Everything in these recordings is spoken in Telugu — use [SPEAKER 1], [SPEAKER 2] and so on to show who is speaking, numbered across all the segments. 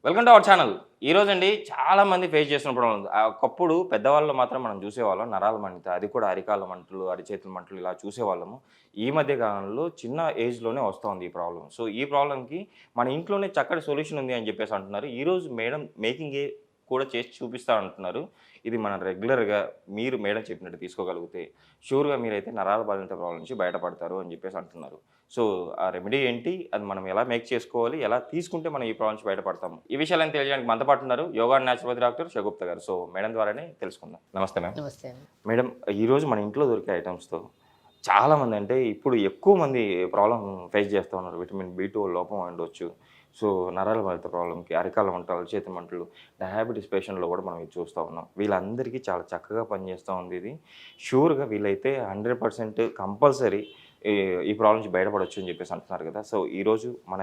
[SPEAKER 1] Welcome to our channel. ఈరోజు అండి చాలామంది ఫేస్ చేస్తున్న ప్రాబ్లం ఉంది. ఒకప్పుడు పెద్దవాళ్ళు మాత్రం మనం చూసేవాళ్ళం నరాల మంట, అది కూడా అరికాళ్ళ మంటలు, అరిచేతుల మంటలు ఇలా చూసేవాళ్ళము. ఈ మధ్య కాలంలో చిన్న ఏజ్‌లోనే వస్తోంది ఈ ప్రాబ్లమ్. సో, ఈ ప్రాబ్లమ్‌కి మన ఇంట్లోనే చక్కటి సొల్యూషన్ ఉంది అని చెప్పేసి అంటున్నారు. ఈరోజు మేడం మేకింగే కూడా చేసి చూపిస్తా అంటున్నారు. ఇది మనం రెగ్యులర్‌గా మీరు మేడం చెప్పినట్టు తీసుకోగలిగితే షూర్‌గా మీరైతే నరాల బాధిత ప్రాబ్లమ్ నుంచి బయటపడతారు అని చెప్పేసి అంటున్నారు. సో, ఆ రెమెడీ ఏంటి? అది మనం ఎలా మేక్ చేసుకోవాలి? ఎలా తీసుకుంటే మనం ఈ ప్రాబ్లమ్ నుంచి బయటపడతాము? ఈ విషయాలను తెలియజేయడానికి మనతో పాటు ఉన్నారు yoga and naturopathy doctor Shagufta గారు. సో, మేడం ద్వారానే తెలుసుకుందాం. నమస్తే మ్యామ్.
[SPEAKER 2] నమస్తే అండి.
[SPEAKER 1] మేడం, ఈరోజు మన ఇంట్లో దొరికే ఐటమ్స్‌తో చాలామంది అంటే ఇప్పుడు ఎక్కువ మంది ప్రాబ్లమ్ ఫేస్ చేస్తూ ఉన్నారు. విటమిన్ బి12 లోపం ఉండొచ్చు. సో, నరాల బాధిత ప్రాబ్లమ్‌కి అరికాళ్ళ మంటలు, చేతి మంటలు, డయాబెటిస్ పేషెంట్‌లో కూడా మనం ఇది చూస్తూ ఉన్నాం. వీళ్ళందరికీ చాలా చక్కగా పనిచేస్తూ ఉంది ఇది. షూర్‌గా వీళ్ళైతే 100% కంపల్సరీ ఈ ఈ ప్రాబ్లమ్ నుంచి బయటపడొచ్చు అని చెప్పేసి అంటున్నారు కదా! సో, ఈరోజు మన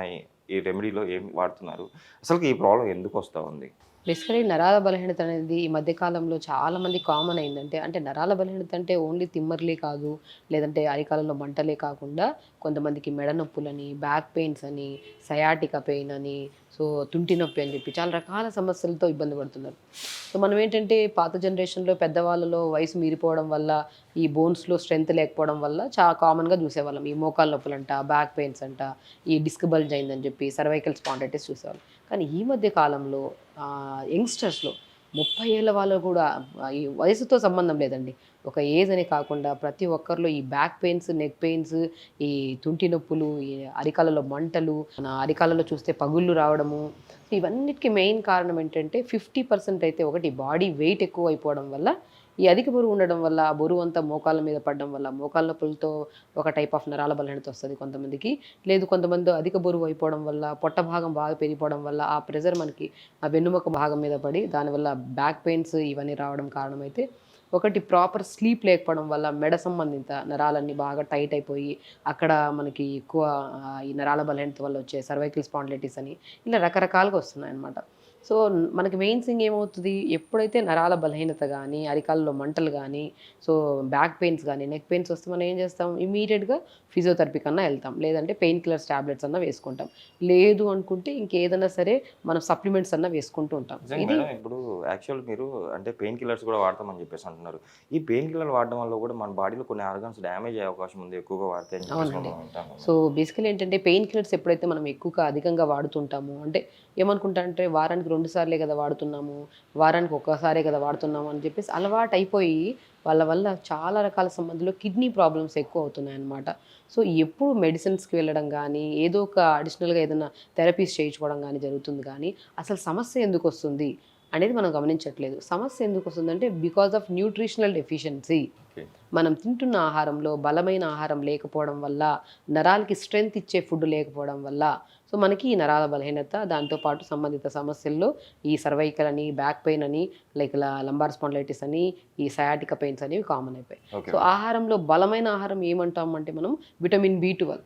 [SPEAKER 1] ఈ రెమెడీలో ఏం వాడుతున్నారు? అసలుకి ఈ ప్రాబ్లమ్ ఎందుకు వస్తూ ఉంది?
[SPEAKER 2] బేసికలీ నరాల బలహీనత అనేది ఈ మధ్య కాలంలో చాలా మంది కామన్ అయిందంటే అంటే నరాల బలహీనత అంటే ఓన్లీ తిమ్మర్లే కాదు, లేదంటే అరికాలలో మంటలే కాకుండా కొంతమందికి మెడ నొప్పులని, బ్యాక్ పెయిన్స్ అని, సయాటికా పెయిన్ అని, సో తుంటి నొప్పి అని చెప్పి చాలా రకాల సమస్యలతో ఇబ్బంది పడుతున్నారు. సో మనం ఏంటంటే పాత జనరేషన్లో పెద్దవాళ్ళలో వయసు మీరిపోవడం వల్ల ఈ బోన్స్లో స్ట్రెంత్ లేకపోవడం వల్ల చాలా కామన్గా చూసేవాళ్ళం. ఈ మోకాళ్ళ నొప్పులంట, బ్యాక్ పెయిన్స్ అంట, ఈ డిస్క్ బల్జ్ అయిందని చెప్పి సర్వైకల్ స్పాండైటిస్ చూసేవాళ్ళం. కానీ ఈ మధ్య కాలంలో యంగ్స్టర్స్లో 30 ఏళ్ళ వాళ్ళు కూడా ఈ వయసుతో సంబంధం లేదండి. ఒక ఏజ్ అని కాకుండా ప్రతి ఒక్కరిలో ఈ బ్యాక్ పెయిన్స్, నెక్ పెయిన్స్, ఈ తుంటి నొప్పులు, ఈ అరికాలలో మంటలు, మన అరికాలలో చూస్తే పగుళ్ళు రావడము, ఇవన్నిటికీ మెయిన్ కారణం ఏంటంటే 50% అయితే ఒకటి బాడీ వెయిట్ ఎక్కువ అయిపోవడం వల్ల, ఈ అధిక బరువు ఉండడం వల్ల ఆ బరువు అంతా మోకాళ్ళ మీద పడడం వల్ల మోకాళ్ళ నొప్పులతో ఒక టైప్ ఆఫ్ నరాల బలహీనత వస్తుంది కొంతమందికి. లేదు కొంతమంది అధిక బరువు అయిపోవడం వల్ల పొట్ట భాగం బాగా పెరిగిపోవడం వల్ల ఆ ప్రెజర్ మనకి ఆ వెన్నుముక భాగం మీద పడి దానివల్ల బ్యాక్ పెయిన్స్ ఇవన్నీ రావడం కారణమైతే, ఒకటి ప్రాపర్ స్లీప్ లేకపోవడం వల్ల మెడ సంబంధిత నరాలన్నీ బాగా టైట్ అయిపోయి అక్కడ మనకి ఎక్కువ ఈ నరాల బలహీనత వల్ల వచ్చే సర్వైకల్ స్పాండిలైటిస్ అని ఇలా రకరకాలుగా వస్తున్నాయి అన్నమాట. సో మనకి మెయిన్ థింగ్ ఏమవుతుంది, ఎప్పుడైతే నరాల బలహీనత కానీ, అరికాల్లో మంటలు కానీ, సో బ్యాక్ పెయిన్స్ కానీ, నెక్ పెయిన్స్ వస్తే మనం ఏం చేస్తాం, ఇమీడియట్గా ఫిజియోథెరపీ కన్నా వెళ్తాం, లేదంటే పెయిన్ కిల్లర్స్ టాబ్లెట్స్ అన్నా వేసుకుంటాం. లేదు అనుకుంటే ఇంకేదైనా సరే మనం సప్లిమెంట్స్ అన్నా వేసుకుంటూ ఉంటాం. ఇది
[SPEAKER 1] మేడం, ఇప్పుడు యాక్చువల్ మీరు అంటే పెయిన్ కిల్లర్స్ కూడా వాడతామని చెప్పేసి అంటున్నారు. ఈ పెయిన్ కిల్లర్ వాడడం వల్ల కూడా మన బాడీలో కొన్ని ఆర్గాన్స్ డ్యామేజ్ అయ్యే అవకాశం ఉంది ఎక్కువగా వాడితే అని చెప్పేసి
[SPEAKER 2] అవునండి.
[SPEAKER 1] మనం వింటాము.
[SPEAKER 2] సో బేసికలీ ఏంటంటే పెయిన్ కిల్లర్స్ ఎప్పుడైతే మనం ఎక్కువగా అధికంగా వాడుతుంటామో, అంటే ఏమనుకుంటా అంటే వారానికి 2 సార్లే కదా వాడుతున్నాము, వారానికి ఒక్కసారే కదా వాడుతున్నాము అని చెప్పేసి అలవాటు అయిపోయి వాళ్ళ వల్ల చాలా రకాల సంబంధిలో కిడ్నీ ప్రాబ్లమ్స్ ఎక్కువ అవుతున్నాయి అన్నమాట. సో ఎప్పుడు మెడిసిన్స్కి వెళ్ళడం కానీ, ఏదో ఒక అడిషనల్గా ఏదైనా థెరపీస్ చేయించుకోవడం కానీ జరుగుతుంది కానీ అసలు సమస్య ఎందుకు వస్తుంది అనేది మనం గమనించట్లేదు. సమస్య ఎందుకు వస్తుందంటే because of nutritional deficiency.
[SPEAKER 1] Okay.
[SPEAKER 2] మనం తింటున్న ఆహారంలో బలమైన ఆహారం లేకపోవడం వల్ల, నరాలకి స్ట్రెంగ్త్ ఇచ్చే ఫుడ్ లేకపోవడం వల్ల, సో మనకి ఈ నరాల బలహీనత, దాంతోపాటు సంబంధిత సమస్యల్లో ఈ సర్వైకల్ అని, బ్యాక్ పెయిన్ అని, లైక్ లంబార్ స్పాండిలైటిస్ అని, ఈ సయాటికా పెయిన్స్ అనేవి కామన్ అయిపోయాయి.
[SPEAKER 1] ఓకే.
[SPEAKER 2] సో ఆహారంలో బలమైన ఆహారం ఏమంటామంటే మనం విటమిన్ బి12.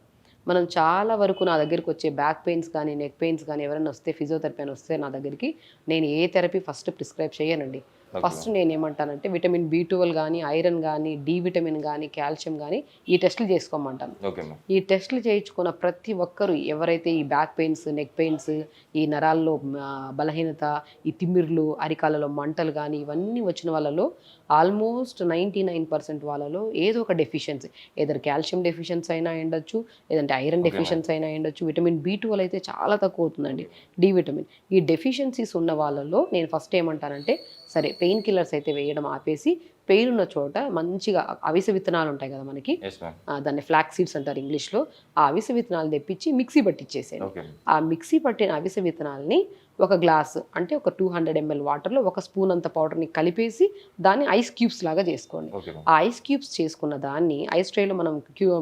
[SPEAKER 2] మనం చాలా వరకు నా దగ్గరికి వచ్చే బ్యాక్ పెయిన్స్ కానీ, నెక్ పెయిన్స్ కానీ ఎవరైనా వస్తే ఫిజియోథెరపీ అని వస్తే నా దగ్గరికి నేను ఏ థెరపీ ఫస్ట్ ప్రిస్క్రైబ్ చేయనండి. ఫస్ట్ నేను ఏమంటానంటే విటమిన్ బి12 కానీ, ఐరన్ కానీ, డి విటమిన్ కానీ, కాల్షియం కానీ ఈ టెస్టులు చేసుకోమంటాను.
[SPEAKER 1] Okay ma'am.
[SPEAKER 2] ఈ టెస్టులు చేయించుకున్న ప్రతి ఒక్కరు ఎవరైతే ఈ బ్యాక్ పెయిన్స్, నెక్ పెయిన్స్, ఈ నరాల్లో బలహీనత, ఈ తిమ్మిర్లు, అరికాలలో మంటలు కానీ ఇవన్నీ వచ్చిన వాళ్ళలో ఆల్మోస్ట్ 99% వాళ్ళలో ఏదో ఒక డెఫిషియన్సీ, ఏదైనా కాల్షియం డెఫిషియన్సీ అయినా ఉండొచ్చు, లేదంటే ఐరన్
[SPEAKER 1] ఓకే మ్యామ్.
[SPEAKER 2] డెఫిషియన్సీ అయినా ఉండొచ్చు. విటమిన్ బి12 అయితే చాలా తక్కువ అవుతుందండి, డి విటమిన్. ఈ డెఫిషియన్సీస్ ఉన్న వాళ్ళలో నేను ఫస్ట్ ఏమంటానంటే, సరే పెయిన్ కిల్లర్స్ అయితే వేయడం ఆపేసి పెయిన్ ఉన్న చోట మంచిగా అవిసె విత్తనాలు ఉంటాయి కదా మనకి,
[SPEAKER 1] యెస్ మ్యామ్.
[SPEAKER 2] దాన్ని ఫ్లాక్స్ సీడ్స్ అంటారు ఇంగ్లీష్లో. ఆ అవిసె విత్తనాలు తెప్పించి మిక్సీ పట్టించేసేయండి.
[SPEAKER 1] ఓకే.
[SPEAKER 2] ఆ మిక్సీ పట్టిన అవిసె విత్తనాలని ఒక గ్లాస్ అంటే ఒక 200 ml వాటర్లో ఒక స్పూన్ అంత పౌడర్ని కలిపేసి దాన్ని ఐస్ క్యూబ్స్ లాగా చేసుకోండి.
[SPEAKER 1] Okay ma'am.
[SPEAKER 2] ఆ ఐస్ క్యూబ్స్ చేసుకున్న దాన్ని ఐస్ ట్రేలో మనం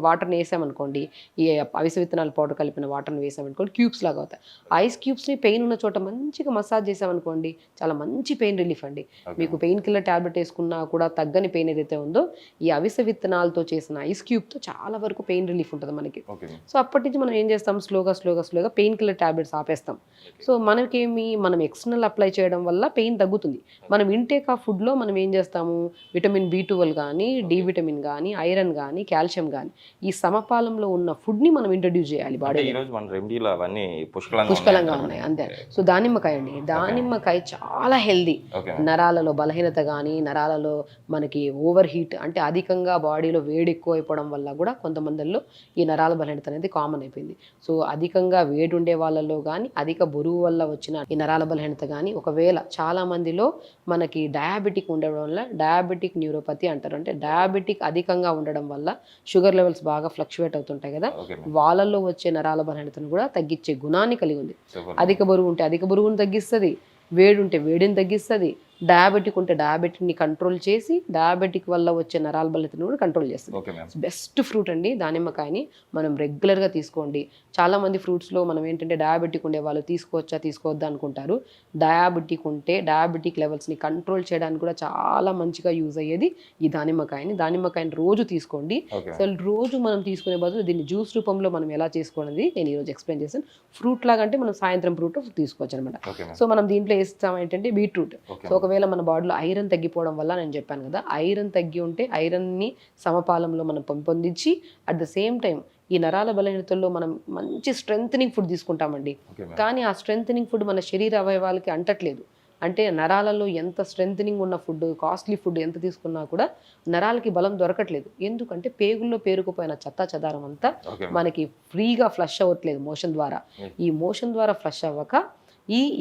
[SPEAKER 2] వాటర్ని వేసామనుకోండి, ఈ అవిసె విత్తనాల పౌడర్ కలిపిన వాటర్ని వేసామనుకోండి, క్యూబ్స్ లాగా అవుతాయి. ఆ ఐస్ క్యూబ్స్ని పెయిన్ ఉన్న చోట మంచిగా మసాజ్ చేసామనుకోండి, చాలా మంచి పెయిన్ రిలీఫ్ అండి.
[SPEAKER 1] ఓకే
[SPEAKER 2] మీకు
[SPEAKER 1] మ్యామ్.
[SPEAKER 2] పెయిన్ కిల్లర్ ట్యాబ్లెట్ వేసుకున్నా కూడా తగ్గని పెయిన్ ఏదైతే ఉందో, ఈ అవిసె విత్తనాలతో చేసిన ఐస్ క్యూబ్తో చాలా వరకు పెయిన్ రిలీఫ్ ఉంటుంది మనకి.
[SPEAKER 1] Okay ma'am.
[SPEAKER 2] సో అప్పటి నుంచి మనం ఏం చేస్తాం, స్లోగా పెయిన్ కిల్లర్ ట్యాబ్లెట్స్ ఆపేస్తాం. సో మనకి ఏమి మనం ఎక్స్టర్నల్ అప్లై చేయడం వల్ల పెయిన్ తగ్గుతుంది. మనం ఇంటేక్ ఆఫ్ ఫుడ్లో మనం ఏం చేస్తాము, విటమిన్ B12 కానీ, డి విటమిన్ కానీ, ఐరన్ కానీ, కాల్షియం కానీ ఈ సమపాలంలో ఉన్న ఫుడ్ని మనం ఇంట్రడ్యూస్ చేయాలి
[SPEAKER 1] అంటే
[SPEAKER 2] బాడీ.
[SPEAKER 1] ఈరోజు మన రెమెడీలో అవన్నీ పుష్కలంగా
[SPEAKER 2] పుష్కలంగా ఉన్నాయి అంతే. సో దానిమ్మకాయ అండి, దానిమ్మకాయ చాలా హెల్దీ.
[SPEAKER 1] ఓకే
[SPEAKER 2] నరాలలో బలహీనత కానీ, నరాలలో మనకి ఓవర్ హీట్ అంటే అధికంగా బాడీలో వేడి ఎక్కువ అయిపోవడం వల్ల కూడా కొంతమందిలో ఈ నరాల బలహీనత అనేది కామన్ అయిపోయింది. సో అధికంగా వేడి ఉండే వాళ్ళలో కానీ, అధిక బరువు వల్ల వచ్చిన ఈ నరాల బలహీనత కానీ, ఒకవేళ చాలా మందిలో మనకి డయాబెటిక్ ఉండడం వల్ల డయాబెటిక్ న్యూరోపతి అంటారు, అంటే డయాబెటిక్ అధికంగా ఉండడం వల్ల షుగర్ లెవెల్స్ బాగా ఫ్లక్చువేట్ అవుతుంటాయి కదా,
[SPEAKER 1] ఓకే
[SPEAKER 2] వాళ్ళల్లో వచ్చే నరాల బలహీనతను కూడా తగ్గించే గుణాన్ని కలిగి ఉంది.
[SPEAKER 1] సూపర్
[SPEAKER 2] అధిక బరువు ఉంటే అధిక బరువును తగ్గిస్తుంది, వేడి ఉంటే వేడిని తగ్గిస్తుంది, డయాబెటిక్ ఉంటే డయాబెటిక్ని కంట్రోల్ చేసి డయాబెటిక్ వల్ల వచ్చే నరాల బలహీనతను కూడా కంట్రోల్ చేస్తుంది.
[SPEAKER 1] Okay ma'am.
[SPEAKER 2] బెస్ట్ ఫ్రూట్ అండి దానిమ్మకాయని మనం రెగ్యులర్గా తీసుకోండి. చాలామంది ఫ్రూట్స్లో మనం ఏంటంటే డయాబెటిక్ ఉండే వాళ్ళు తీసుకోవచ్చా తీసుకోవద్దా అనుకుంటారు. డయాబెటిక్ ఉంటే డయాబెటిక్ లెవెల్స్ని కంట్రోల్ చేయడానికి కూడా చాలా మంచిగా యూజ్ అయ్యేది ఈ దానిమ్మకాయని. దానిమ్మకాయని రోజు తీసుకోండి.
[SPEAKER 1] ఓకే
[SPEAKER 2] అసలు రోజు మనం తీసుకునే బదులు దీన్ని జ్యూస్ రూపంలో మనం ఎలా చేసుకోవడానికి నేను ఈరోజు ఎక్స్ప్లెయిన్ చేశాను. ఫ్రూట్ లాగా అంటే మనం సాయంత్రం ఫ్రూట్ తీసుకోవచ్చు అనమాట.
[SPEAKER 1] Okay ma'am.
[SPEAKER 2] సో మనం దీంట్లో వేస్తాం ఏంటంటే బీట్రూట్.
[SPEAKER 1] ఓకే
[SPEAKER 2] సో ఒకవేళ మన బాడీలో ఐరన్ తగ్గిపోవడం వల్ల నేను చెప్పాను కదా, ఐరన్ తగ్గి ఉంటే ఐరన్ని సమపాలంలో మనం పెంపొందించి అట్ ద సేమ్ టైం ఈ నరాల బలహీనతల్లో మనం మంచి స్ట్రెంథనింగ్ ఫుడ్ తీసుకుంటామండి.
[SPEAKER 1] Okay ma'am.
[SPEAKER 2] కానీ ఆ స్ట్రెంథనింగ్ ఫుడ్ మన శరీర అవయవాలకి అంటట్లేదు. అంటే నరాలలో ఎంత స్ట్రెంథనింగ్ ఉన్న ఫుడ్, కాస్ట్లీ ఫుడ్ ఎంత తీసుకున్నా కూడా నరాలకి బలం దొరకట్లేదు. ఎందుకంటే పేగుల్లో పేరుకుపోయిన చెత్తా చెదారం అంతా
[SPEAKER 1] ఓకే మ్యామ్.
[SPEAKER 2] మనకి ఫ్రీగా ఫ్లష్ అవ్వట్లేదు మోషన్ ద్వారా. ఈ మోషన్ ద్వారా ఫ్లష్ అవ్వక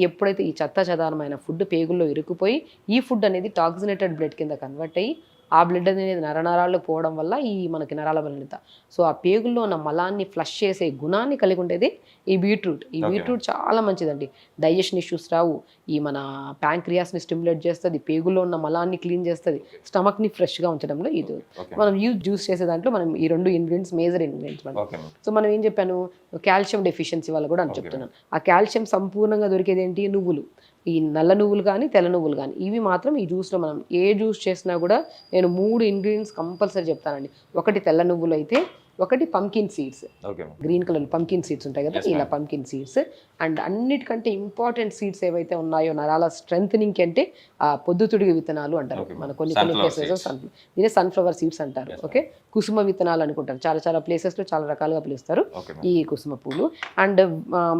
[SPEAKER 2] ఎప్పుడైతే ఈ చెత్త చెదారమైన ఫుడ్ పేగుల్లో ఇరుక్కుపోయి ఈ ఫుడ్ అనేది టాక్సినేటెడ్ బ్లడ్ కింద కన్వర్ట్ అయ్యి ఆ బ్లడ్ అనేది నరనరాల్లో పోవడం వల్ల ఈ మనకి నరాల బలహీనత. సో ఆ పేగుల్లో ఉన్న మలాన్ని ఫ్లష్ చేసే గుణాన్ని కలిగి ఉండేది ఈ బీట్రూట్. ఈ బీట్రూట్ చాలా మంచిదండి. డైజెషన్ ఇష్యూస్ రావు. ఈ మన ప్యాంక్రియాస్ని స్టిమ్యులేట్ చేస్తుంది, పేగుల్లో ఉన్న మలాన్ని క్లీన్ చేస్తుంది, స్టమక్ని ఫ్రెష్గా ఉంచడంలో ఇది.
[SPEAKER 1] ఓకే
[SPEAKER 2] మనం జ్యూస్ చేసే దాంట్లో మనం ఈ 2 ఇంగ్రీడియంట్స్ మేజర్ ఇంగ్రీడియంట్స్ మనం.
[SPEAKER 1] Okay ma'am.
[SPEAKER 2] సో మనం ఏం చెప్పాను, కాల్షియం డెఫిషియన్సీ వల్ల కూడా అని చెప్తున్నాను. ఆ కాల్షియం సంపూర్ణంగా దొరికేది ఏంటి, నువ్వులు. ఈ నల్ల నువ్వులు కానీ తెల్ల నువ్వులు కానీ ఇవి మాత్రం ఈ జ్యూస్లో మనం ఏ జ్యూస్ చేసినా కూడా నేను 3 ఇంగ్రీడియంట్స్ కంపల్సరీ చెప్తానండి. ఒకటి తెల్ల నువ్వులు అయితే, ఒకటి pumpkin seeds,
[SPEAKER 1] okay ma'am.
[SPEAKER 2] Green colour pumpkin seeds ఉంటాయి కదా,
[SPEAKER 1] Yes,
[SPEAKER 2] ఇలా
[SPEAKER 1] ma'am.
[SPEAKER 2] Pumpkin seeds. అండ్ అన్నిటికంటే ఇంపార్టెంట్ సీడ్స్ ఏవైతే ఉన్నాయో నరాల స్ట్రెంథనింగ్కి అంటే ఆ పొద్దుతుడిగి విత్తనాలు అంటారు.
[SPEAKER 1] Okay,
[SPEAKER 2] మన
[SPEAKER 1] ma'am.
[SPEAKER 2] కొన్ని
[SPEAKER 1] Sunflower
[SPEAKER 2] ప్లేసెస్
[SPEAKER 1] seeds.
[SPEAKER 2] దీనే సన్ఫ్లవర్ సీడ్స్ అంటారు.
[SPEAKER 1] Yes,
[SPEAKER 2] ఓకే, కుసుమ విత్తనాలు అనుకుంటారు. చాలా ప్లేసెస్లో చాలా రకాలుగా పిలుస్తారు
[SPEAKER 1] ఓకే మ్యామ్.
[SPEAKER 2] ఈ కుసుమ పూలు. అండ్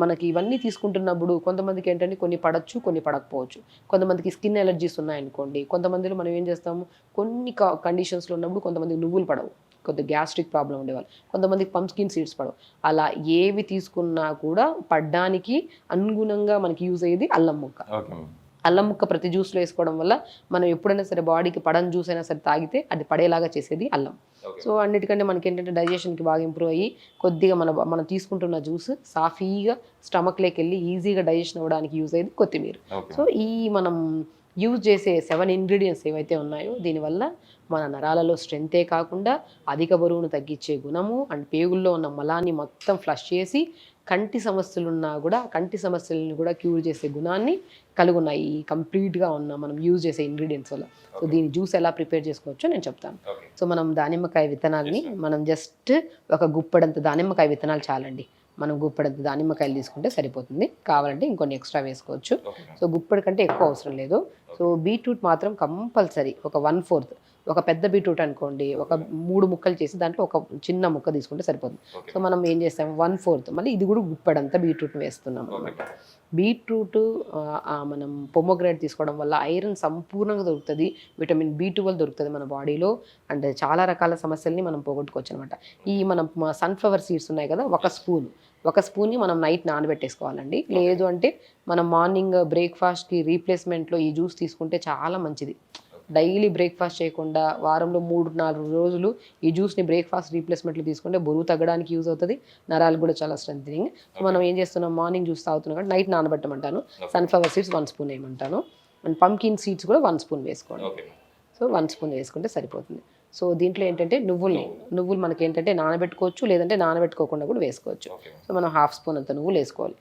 [SPEAKER 2] మనకి ఇవన్నీ తీసుకుంటున్నప్పుడు కొంతమందికి ఏంటంటే కొన్ని పడచ్చు, కొన్ని పడకపోవచ్చు. కొంతమందికి స్కిన్ ఎలర్జీస్ ఉన్నాయనుకోండి. కొంతమందిలో మనం ఏం చేస్తాము, కొన్ని కండిషన్స్లో ఉన్నప్పుడు కొంతమందికి నువ్వులు పడవు, కొద్దిగా గ్యాస్ట్రిక్ ప్రాబ్లం ఉండేవాళ్ళు, కొంతమందికి పంప్కిన్ సీడ్స్ పడవు. అలా ఏవి తీసుకున్నా కూడా పడ్డానికి అనుగుణంగా మనకి యూజ్ అయ్యేది అల్లం ముక్క.
[SPEAKER 1] Okay ma'am.
[SPEAKER 2] అల్లం ముక్క ప్రతి జ్యూస్లో వేసుకోవడం వల్ల మనం ఎప్పుడైనా సరే బాడీకి పడని జ్యూస్ అయినా సరే తాగితే అది పడేలాగా చేసేది అల్లం.
[SPEAKER 1] ఓకే.
[SPEAKER 2] సో అన్నిటికంటే మనకి ఏంటంటే డైజెషన్కి బాగా ఇంప్రూవ్ అయ్యి కొద్దిగా మనం తీసుకుంటున్న జ్యూస్ సాఫీగా స్టమక్లోకి వెళ్ళి ఈజీగా డైజెషన్ అవ్వడానికి యూజ్ అయ్యేది కొత్తిమీర.
[SPEAKER 1] ఓకే.
[SPEAKER 2] సో మనం యూజ్ చేసే 7 ఇంగ్రీడియంట్స్ ఏవైతే ఉన్నాయో దీనివల్ల మన నరాలలో స్ట్రెంతే కాకుండా అధిక బరువును తగ్గించే గుణము అండ్ పేగుల్లో ఉన్న మలాన్ని మొత్తం ఫ్లష్ చేసి కంటి సమస్యలు ఉన్నా కూడా కంటి సమస్యలను కూడా క్యూర్ చేసే గుణాన్ని కలిగి ఉన్నాయి ఈ కంప్లీట్గా ఉన్న మనం యూజ్ చేసే ఇంగ్రీడియంట్స్ వల్ల. సో దీని జ్యూస్ ఎలా ప్రిపేర్ చేసుకోవచ్చో నేను చెప్తాను.
[SPEAKER 1] ఓకే.
[SPEAKER 2] సో మనం దానిమ్మకాయ విత్తనాల్ని మనం జస్ట్ ఒక గుప్పెడంత దానిమ్మకాయ విత్తనాలు చాలండి. మనం గుప్పెడంత దానిమ్మకాయలు తీసుకుంటే సరిపోతుంది. కావాలంటే ఇంకొన్ని ఎక్స్ట్రా వేసుకోవచ్చు.
[SPEAKER 1] Okay ma'am.
[SPEAKER 2] సో గుప్పెడు కంటే ఎక్కువ అవసరం లేదు. సో బీట్రూట్ మాత్రం కంపల్సరీ ఒక 1/4, ఒక పెద్ద బీట్రూట్ అనుకోండి, ఒక 3 ముక్కలు చేసి దాంట్లో ఒక చిన్న ముక్క తీసుకుంటే సరిపోతుంది.
[SPEAKER 1] ఓకే.
[SPEAKER 2] సో మనం ఏం చేస్తాం, 1/4 మళ్ళీ ఇది కూడా గుప్పెడంతా బీట్రూట్ వేస్తున్నాం
[SPEAKER 1] ఓకే.
[SPEAKER 2] అనమాట. బీట్రూట్ మనం పొమోగ్రానేట్ తీసుకోవడం వల్ల ఐరన్ సంపూర్ణంగా దొరుకుతుంది, విటమిన్ B12 దొరుకుతుంది మన బాడీలో. అండ్ చాలా రకాల సమస్యల్ని మనం పోగొట్టుకోవచ్చు అనమాట. మనం సన్ఫ్లవర్ సీడ్స్ ఉన్నాయి కదా, ఒక స్పూన్ని మనం నైట్ నానబెట్టేసుకోవాలండి. లేదు అంటే మనం మార్నింగ్ బ్రేక్ఫాస్ట్కి రీప్లేస్మెంట్లో ఈ జ్యూస్ తీసుకుంటే చాలా మంచిది. డైలీ బ్రేక్ఫాస్ట్ చేయకుండా వారంలో 3-4 రోజులు ఈ జ్యూస్ని బ్రేక్ఫాస్ట్ రీప్లేస్మెంట్లు తీసుకుంటే బరువు తగ్గడానికి యూజ్ అవుతుంది, నరాలు కూడా చాలా స్ట్రెంథనింగ్. సో మనం ఏం చేస్తున్నాం, మార్నింగ్ జ్యూస్ తాగుతున్నాం కాబట్టి నైట్ నానబెట్టమంటాను. సన్ఫ్లవర్ సీడ్స్ 1 స్పూన్ వేయమంటాను. అండ్ పంకిన్ సీడ్స్ కూడా 1 స్పూన్ వేసుకోండి.
[SPEAKER 1] ఓకే.
[SPEAKER 2] సో 1 స్పూన్ వేసుకుంటే సరిపోతుంది. సో దీంట్లో ఏంటంటే నువ్వులు మనకి ఏంటంటే నానబెట్టుకోవచ్చు, లేదంటే నానబెట్టుకోకుండా కూడా వేసుకోవచ్చు.
[SPEAKER 1] ఓకే.
[SPEAKER 2] సో మనం 1/2 స్పూన్ అంత నువ్వులు వేసుకోవాలి,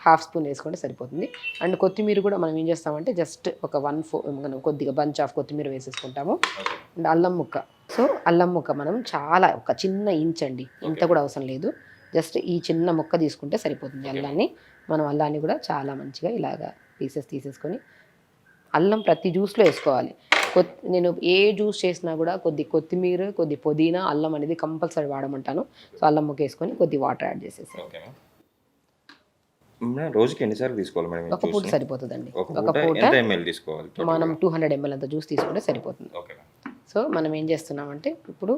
[SPEAKER 2] 1/2 స్పూన్ వేసుకుంటే సరిపోతుంది. అండ్ కొత్తిమీర కూడా మనం ఏం చేస్తామంటే జస్ట్ ఒక 1/4 మనం కొద్దిగా బంచ్ ఆఫ్ కొత్తిమీర వేసేసుకుంటాము.
[SPEAKER 1] ఓకే.
[SPEAKER 2] అండ్ అల్లం ముక్క. సో అల్లం ముక్క మనం చాలా ఒక చిన్న ఇంచ్ అండి, ఇంత కూడా అవసరం లేదు. జస్ట్ ఈ చిన్న ముక్క తీసుకుంటే సరిపోతుంది అల్లాన్ని. మనం అల్లాన్ని కూడా చాలా మంచిగా ఇలాగా పీసెస్ తీసేసుకొని, అల్లం ప్రతి జ్యూస్లో వేసుకోవాలి. నేను ఏ జ్యూస్ చేసినా కూడా కొద్ది కొత్తిమీర, కొద్ది పుదీనా, అల్లం అనేది కంపల్సరీ వాడమంటాను. సో అల్లం ముక్క వేసుకొని కొద్ది వాటర్ యాడ్ చేసేసి
[SPEAKER 1] ఓకే మేడం. రోజుకి ఎన్నిసార్లు తీసుకోవాలి మేడం?
[SPEAKER 2] ఒక పూట సరిపోతుందండి.
[SPEAKER 1] ఒక పూట ఎంత ఎంఎల్ తీసుకోవాలి?
[SPEAKER 2] మనం 200 ml అంత జ్యూస్ తీసుకుంటే సరిపోతుంది.
[SPEAKER 1] ఓకే.
[SPEAKER 2] సో మనం ఏం చేస్తున్నామంటే ఇప్పుడు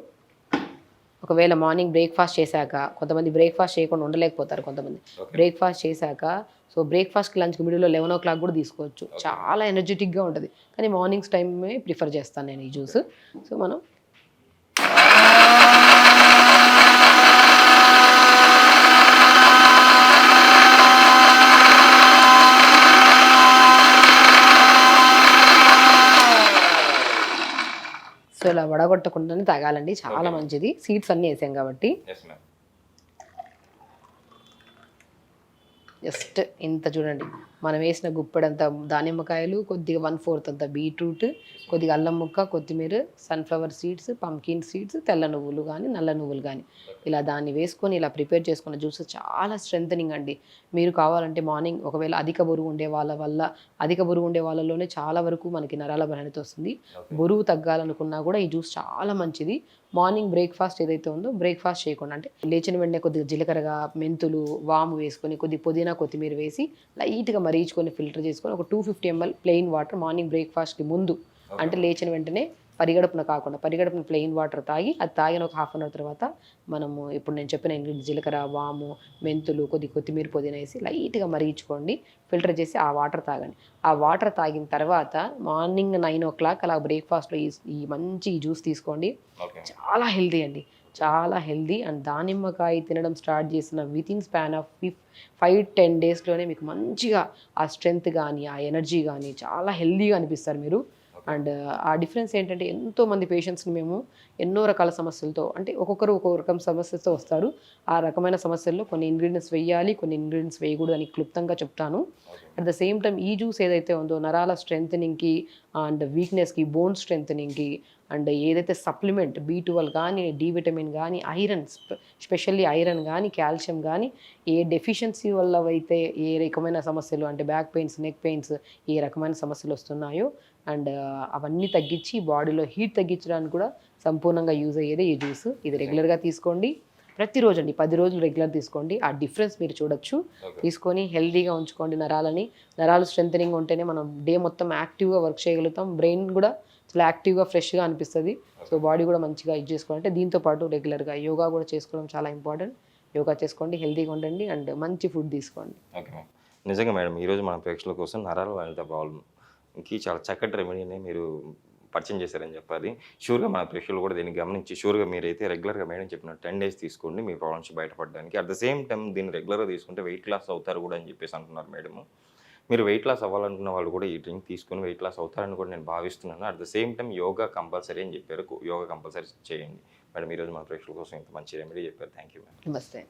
[SPEAKER 2] ఒకవేళ మార్నింగ్ బ్రేక్ఫాస్ట్ చేశాక, కొంతమంది బ్రేక్ఫాస్ట్ చేయకుండా ఉండలేకపోతారు కొంతమంది. బ్రేక్ఫాస్ట్ చేశాక సో బ్రేక్ఫాస్ట్కి లంచ్కి మిడిల్లో 11 o'clock కూడా తీసుకోవచ్చు. చాలా ఎనర్జెటిక్గా ఉంటుంది. కానీ మార్నింగ్స్ టైమే ప్రిఫర్ చేస్తాను నేను ఈ జ్యూస్. సో మనం సో ఇలా వడగొట్టకుండానే తాగాలండి, చాలా మంచిది. సీడ్స్ అన్నీ వేసాం కాబట్టి. జస్ట్ ఇంత చూడండి, మనం వేసిన గుప్పెడంత దానిమ్మకాయలు, కొద్దిగా 1/4 అంత బీట్రూట్, కొద్దిగా అల్లం ముక్క, కొత్తిమీర, సన్ఫ్లవర్ సీడ్స్, పంకిన్ సీడ్స్, తెల్ల నువ్వులు కానీ నల్ల నువ్వులు కానీ ఇలా దాన్ని వేసుకొని ఇలా ప్రిపేర్ చేసుకున్న జ్యూస్ చాలా స్ట్రెంథనింగ్ అండి. మీరు కావాలంటే మార్నింగ్ ఒకవేళ అధిక బరువు ఉండే వాళ్ళలోనే చాలా వరకు మనకి నరాల బలహీనత వస్తుంది. బరువు తగ్గాలనుకున్నా కూడా ఈ జ్యూస్ చాలా మంచిది. మార్నింగ్ బ్రేక్ఫాస్ట్ ఏదైతే ఉందో బ్రేక్ఫాస్ట్ చేయకుండా అంటే లేచిన వెంటనే కొద్దిగా జీలకర్రగా, మెంతులు, వాము వేసుకొని కొద్ది పుదీనా, కొత్తిమీర వేసి లైట్గా మరీచుకొని ఫిల్టర్ చేసుకొని ఒక 250 ml ప్లెయిన్ వాటర్ మార్నింగ్ బ్రేక్ఫాస్ట్కి ముందు, అంటే లేచిన వెంటనే పరిగడుపున కాకుండా పరిగడుపున ప్లెయిన్ వాటర్ తాగి, అది తాగిన ఒక 1/2 hour తర్వాత మనము ఇప్పుడు నేను చెప్పిన జీలకర్ర, వాము, మెంతులు, కొత్తిమీర, పుదీనా వేసి లైట్గా మరిగించుకోండి. ఫిల్టర్ చేసి ఆ వాటర్ తాగండి. ఆ వాటర్ తాగిన తర్వాత మార్నింగ్ 9 o'clock అలా బ్రేక్ఫాస్ట్లో ఈ మంచి జ్యూస్ తీసుకోండి. చాలా హెల్దీ అండి, చాలా హెల్దీ. అండ్ దానిమ్మకాయ తినడం స్టార్ట్ చేసిన వితిన్ స్పాన్ ఆఫ్ 5-10 daysలోనే మీకు మంచిగా ఆ స్ట్రెంగ్త్ కానీ, ఆ ఎనర్జీ కానీ చాలా హెల్దీగా అనిపిస్తారు మీరు. అండ్ ఆ డిఫరెన్స్ ఏంటంటే ఎంతోమంది పేషెంట్స్ని మేము ఎన్నో రకాల సమస్యలతో, అంటే ఒక్కొక్కరు ఒక్కొక్క రకం సమస్యలతో వస్తారు. ఆ రకమైన సమస్యల్లో కొన్ని ఇంగ్రీడియంట్స్ వేయాలి, కొన్ని ఇంగ్రీడియంట్స్ వేయకూడదు అని క్లుప్తంగా చెప్తాను. అట్ ద సేమ్ టైం ఈ జ్యూస్ ఏదైతే ఉందో నరాల స్ట్రెంథనింగ్కి అండ్ వీక్నెస్కి, బోన్ స్ట్రెంథనింగ్కి, అండ్ ఏదైతే సప్లిమెంట్ B12 కానీ, డి విటమిన్ కానీ, ఐరన్ స్పెషల్లీ ఐరన్ కానీ, కాల్షియం కానీ, ఏ డెఫిషియన్సీ వల్ల అయితే ఏ రకమైన సమస్యలు అంటే బ్యాక్ పెయిన్స్, నెక్ పెయిన్స్, ఏ రకమైన సమస్యలు వస్తున్నాయో అండ్ అవన్నీ తగ్గించి బాడీలో హీట్ తగ్గించడానికి కూడా సంపూర్ణంగా యూజ్ అయ్యేది ఈ జ్యూస్. ఇది రెగ్యులర్గా తీసుకోండి, ప్రతిరోజు అండి, 10 రోజులు రెగ్యులర్ తీసుకోండి. ఆ డిఫరెన్స్ మీరు చూడొచ్చు. తీసుకొని హెల్తీగా ఉంచుకోండి నరాలు స్ట్రెంథనింగ్ ఉంటేనే మనం డే మొత్తం యాక్టివ్గా వర్క్ చేయగలుగుతాం. బ్రెయిన్ కూడా చాలా యాక్టివ్గా, ఫ్రెష్గా అనిపిస్తుంది. సో బాడీ కూడా మంచిగా ఇది చేసుకోవాలంటే దీంతో పాటు రెగ్యులర్గా యోగా కూడా చేసుకోవడం చాలా ఇంపార్టెంట్. యోగా చేసుకోండి, హెల్తీగా ఉండండి అండ్ మంచి ఫుడ్ తీసుకోండి.
[SPEAKER 1] Okay madam. నిజంగా మేడం, ఈరోజు మన ప్రేక్షకుల కోసం నరాల బలహీనత ప్రాబ్లంకి చాలా చక్కటి రెమెడీని మీరు పరిచయం చేశారని చెప్పాలి. షూర్గా మన ప్రేక్షకులు కూడా దీన్ని గమనించి షూర్గా మీరైతే రెగ్యులర్గా మేడం చెప్పిన 10 days తీసుకోండి మీ ప్రాబ్లమ్ నుంచి బయటపడడానికి. అట్ ద సేమ్ టైం దీన్ని రెగ్యులర్గా తీసుకుంటే వెయిట్ లాస్ అవుతారు కూడా అని చెప్పేసి అంటున్నారు మేడము. మీరు వెయిట్ లాస్ అవ్వాలనుకున్న వాళ్ళు కూడా ఈ డ్రింక్ తీసుకొని వెయిట్ లాస్ అవుతారని కూడా నేను భావిస్తున్నాను. At the same time yoga compulsory అని చెప్పారు. యోగా కంపల్సరీ చేయండి మేడం. ఈరోజు మన ప్రేక్షకుల కోసం ఇంత మంచి రెమెడీ చెప్పారు. Thank you madam.
[SPEAKER 2] నమస్తే.